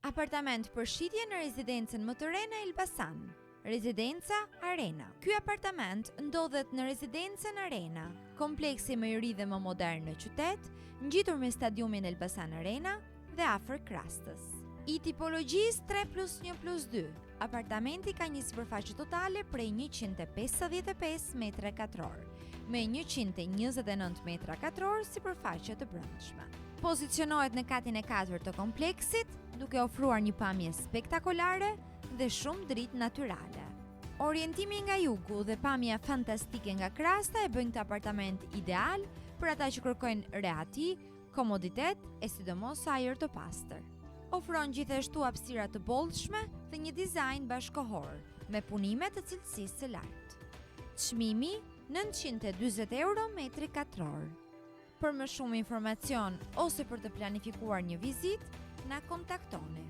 Apartament për shitje në rezidencën më të re në Elbasan. Rezidenca Arena. Ky apartament ndodhet në rezidencën Arena, kompleksi më i ri dhe më modern në qytet, ngjitur me stadiumin Elbasan Arena dhe afër Krastës. I tipologjisë 3+1+2, apartamenti ka një sipërfaqe totale prej 155 metra katror, me 129 metra katror sipërfaqe të brendshme. Pozicionohet në katin e 4 të kompleksit, duke ofruar një pamje spektakolare dhe shumë dritë natyrale. Orientimi nga jugu dhe pamja fantastike nga Krasta e bëjnë këtë apartament ideal për ata që kërkojnë reati, komoditet e sidomos ajër të pastër. Ofron gjithashtu hapësira të bollshme dhe një dizajn bashkëkohor me punime të cilësisë së lartë. Çmimi 940 euro metri katror. Për më shumë informacion ose për të planifikuar një vizitë, na kontaktoni.